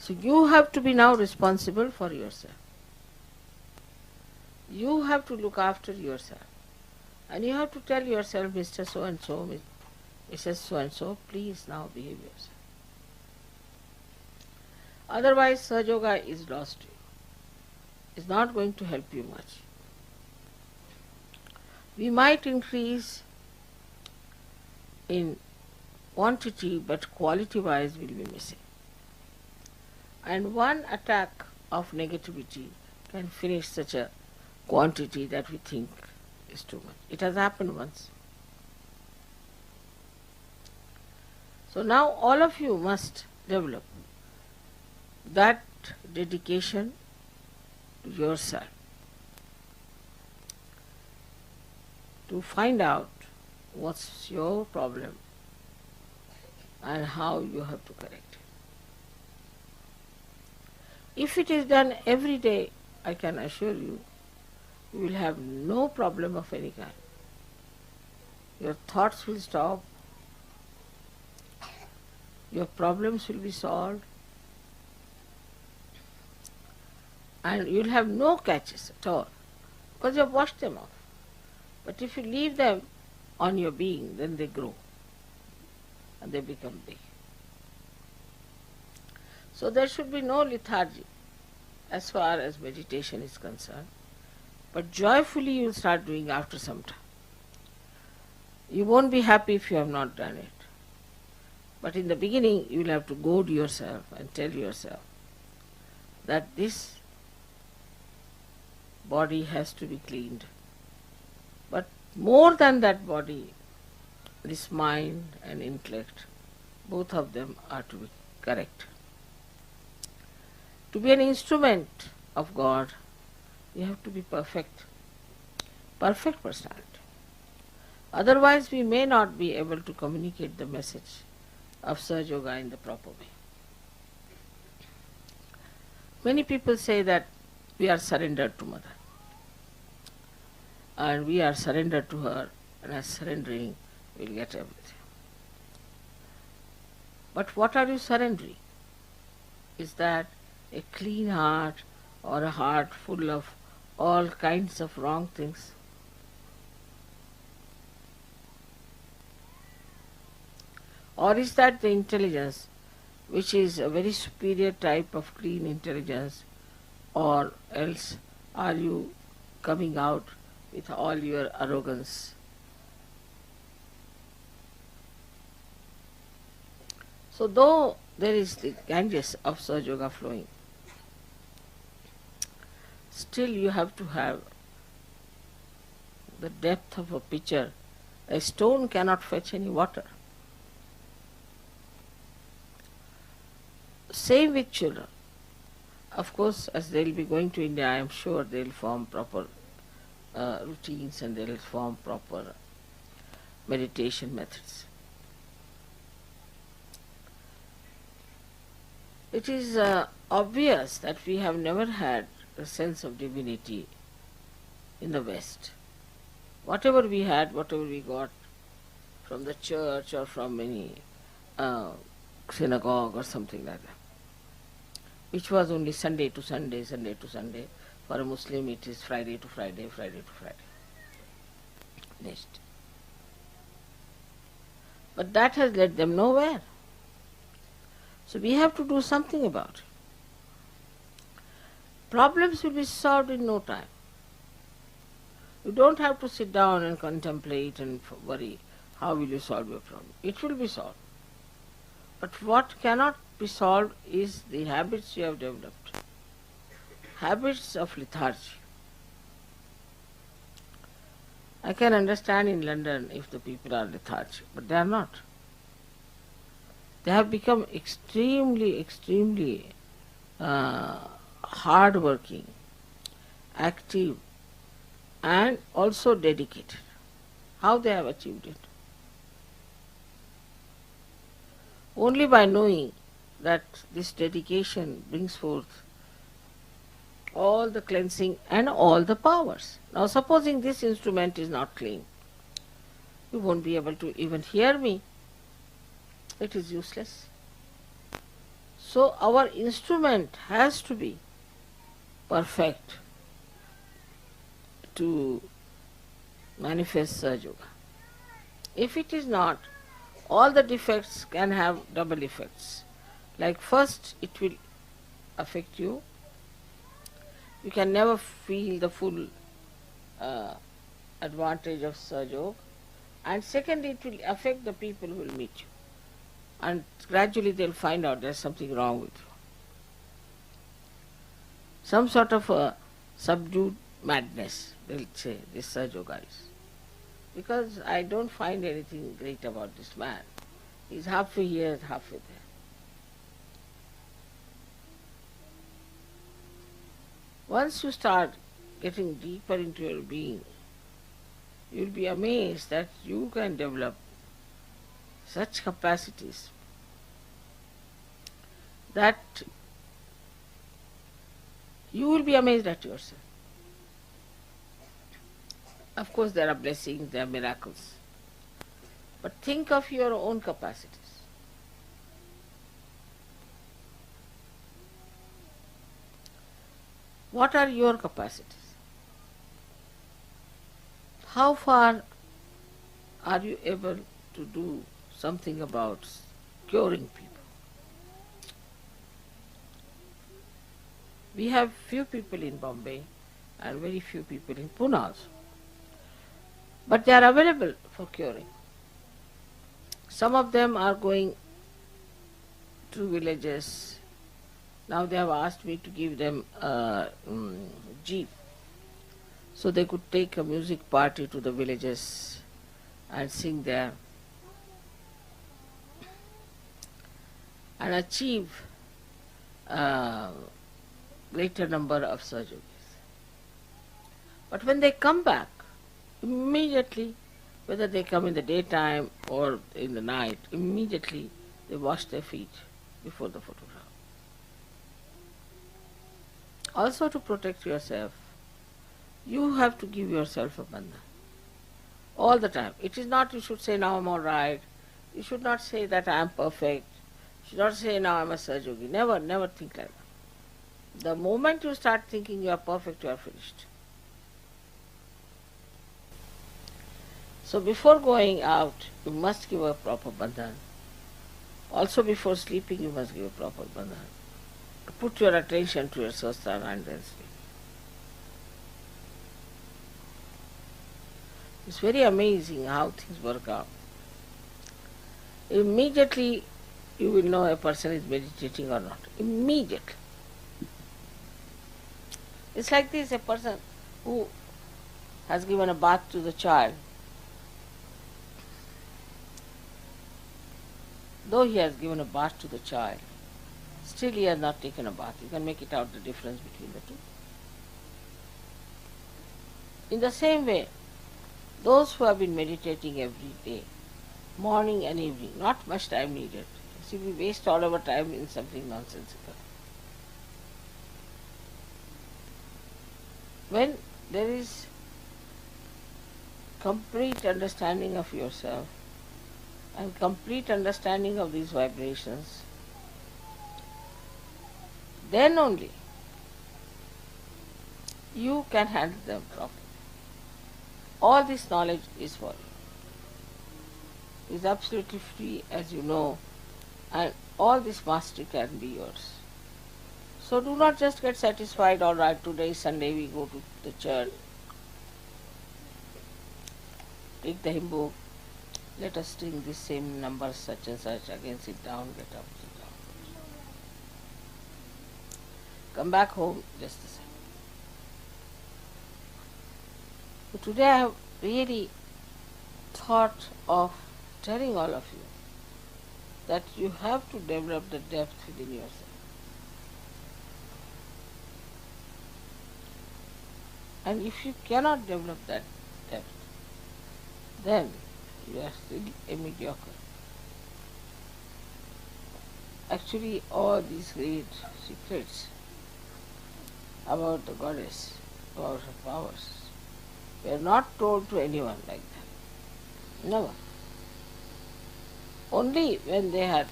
So you have to be now responsible for yourself. You have to look after yourself. And you have to tell yourself, Mr. So-and-so, Mrs. So-and-so, please now behave yourself. Otherwise, Sahaja Yoga is lost to you. It's not going to help you much. We might increase in quantity, but quality-wise will be missing. And one attack of negativity can finish such a quantity that we think is too much. It has happened once. So now all of you must develop that dedication to yourself to find out what's your problem and how you have to correct it. If it is done every day, I can assure you, you will have no problem of any kind. Your thoughts will stop, your problems will be solved, and you will have no catches at all, because you have washed them off. But if you leave them on your being, then they grow and they become big. So there should be no lethargy as far as meditation is concerned, but joyfully you will start doing after some time. You won't be happy if you have not done it. But in the beginning you will have to goad yourself and tell yourself that this body has to be cleaned. But more than that body, this mind and intellect, both of them are to be correct. To be an instrument of God, you have to be perfect personality. Otherwise we may not be able to communicate the message of Sahaja Yoga in the proper way. Many people say that we are surrendered to Mother, and we are surrendered to her, and as surrendering we will get everything. But what are you surrendering? Is that a clean heart or a heart full of all kinds of wrong things? Or is that the intelligence which is a very superior type of clean intelligence, or else are you coming out with all your arrogance? So though there is the Ganges of Sahaja Yoga flowing, still you have to have the depth of a pitcher. A stone cannot fetch any water. Same with children. Of course, as they will be going to India, I am sure they will form proper routines and they will form proper meditation methods. It is obvious that we have never had a sense of divinity in the West. Whatever we had, whatever we got from the church or from any synagogue or something like that, which was only Sunday to Sunday, Sunday to Sunday. For a Muslim it is Friday to Friday, Friday to Friday. Next. But that has led them nowhere. So we have to do something about it. Problems will be solved in no time. You don't have to sit down and contemplate and worry how will you solve your problem. It will be solved. But what cannot be solved is the habits you have developed. Habits of lethargy. I can understand in London if the people are lethargic, but they are not. They have become extremely hard-working, active, and also dedicated. How they have achieved it? Only by knowing that this dedication brings forth all the cleansing and all the powers. Now supposing this instrument is not clean, you won't be able to even hear me. It is useless. So our instrument has to be perfect to manifest Sahaja Yoga. If it is not, all the defects can have double effects. Like first, it will affect you. You can never feel the full advantage of Sahaja Yoga. And second, it will affect the people who will meet you. And gradually they'll find out there's something wrong with you. Some sort of a subdued madness, they'll say, this Sahaja Yoga is. Because I don't find anything great about this man. He's halfway here, halfway there. Once you start getting deeper into your being, you'll be amazed that you can develop such capacities that you will be amazed at yourself. Of course, there are blessings, there are miracles. But think of your own capacities. What are your capacities? How far are you able to do something about curing people? We have few people in Bombay and very few people in Pune also. But they are available for curing. Some of them are going to villages. Now they have asked me to give them a jeep, so they could take a music party to the villages and sing there and achieve a greater number of surgeries. But when they come back, immediately, whether they come in the daytime or in the night, immediately they wash their feet before the photograph. Also, to protect yourself, you have to give yourself a bandhan all the time. It is not you should say, now I'm all right. You should not say that I am perfect. You should not say, now I'm a Sahaja Yogi. Never, never think like that. The moment you start thinking you are perfect, you are finished. So before going out, you must give a proper bandhan. Also before sleeping, you must give a proper bandhan. Put your attention to your sastra and then sleep. It's very amazing how things work out. Immediately you will know a person is meditating or not. Immediately. It's like this, a person who has given a bath to the child. Though he has given a bath to the child, still he has not taken a bath. You can make it out the difference between the two. In the same way, those who have been meditating every day, morning and evening, not much time needed. See, we waste all our time in something nonsensical. When there is complete understanding of yourself and complete understanding of these vibrations, then only you can handle them properly. All this knowledge is for you. It is absolutely free, as you know, and all this mastery can be yours. So do not just get satisfied, all right, today is Sunday, we go to the church, take the hymn book, let us sing this same number such and such, again sit down, get up, sit down. Come back home, just the same. So today I have really thought of telling all of you that you have to develop the depth within yourself. And if you cannot develop that depth, then you are still a mediocre. Actually, all these great secrets about the goddess, about her powers, were not told to anyone like that. Never. Only when they had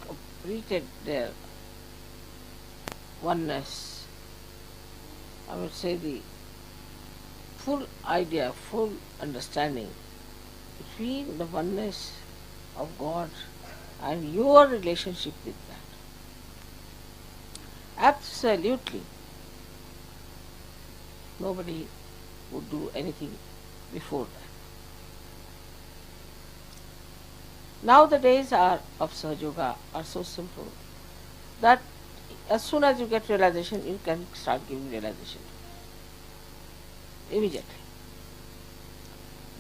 completed their oneness, I would say the full idea, full understanding between the oneness of God and your relationship with that. Absolutely nobody would do anything before that. Now the days of Sahaj Yoga are so simple that as soon as you get realization, you can start giving realization immediately.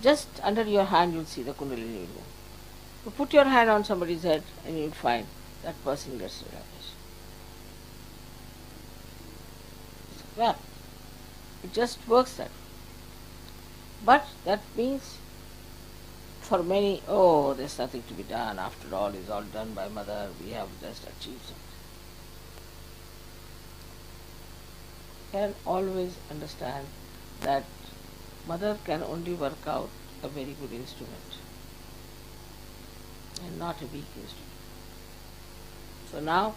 Just under your hand you will see the Kundalini will move. You put your hand on somebody's head and you will find that person gets realization. Well, it just works that way. But that means for many, oh, there's nothing to be done. After all, it's all done by Mother. We have just achieved something. Can always understand that Mother can only work out a very good instrument and not a weak instrument. So now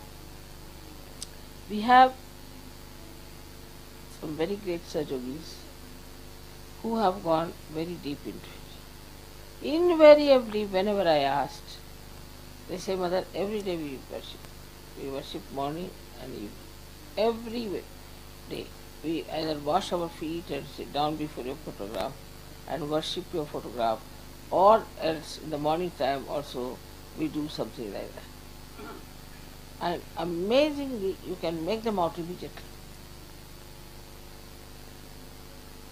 we have some very great Sahaj Yogis who have gone very deep into it. Invariably, whenever I asked, they say, Mother, every day we worship. We worship morning and evening. Every day. We either wash our feet and sit down before your photograph and worship your photograph, or else in the morning time also we do something like that. And amazingly, you can make them out immediately.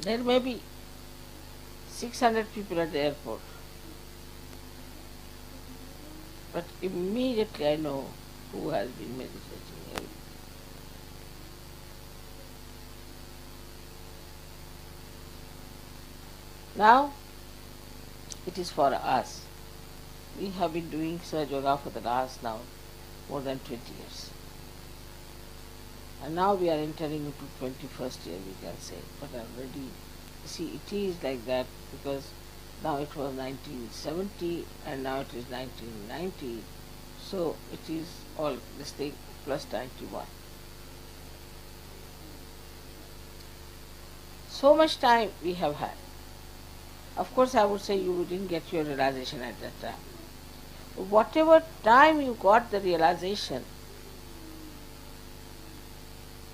There may be 600 people at the airport, but immediately I know who has been meditating. Now, it is for us. We have been doing Sahaj Yoga for the last now more than 20 years. And now we are entering into 21st year, we can say. But already, see, it is like that because now it was 1970 and now it is 1990. So it is all this thing plus 91. So much time we have had. Of course, I would say you didn't get your realization at that time. Whatever time you got the realization,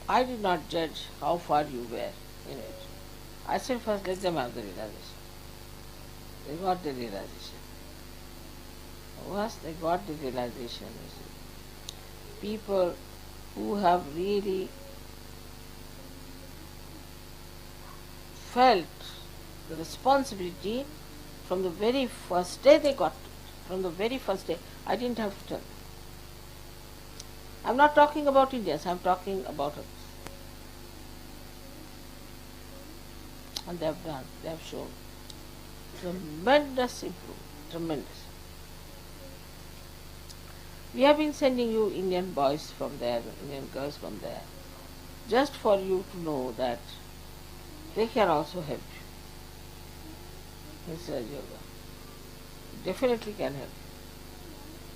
I did not judge how far you were in it. I said first let them have the realization. They got the realization. Once they got the realization, you see, people who have really felt the responsibility from the very first day they got it. From the very first day, I didn't have to tell them. I'm not talking about Indians, I'm talking about others. And they have done, they have shown tremendous improvement, tremendous. We have been sending you Indian boys from there, Indian girls from there, just for you to know that they can also help you in Sahaj Yoga. Definitely can help.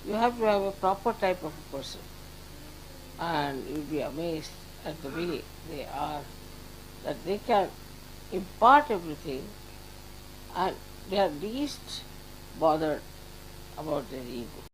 You have to have a proper type of a person, and you'll be amazed at the way they are, that they can impart everything and they are least bothered about their ego.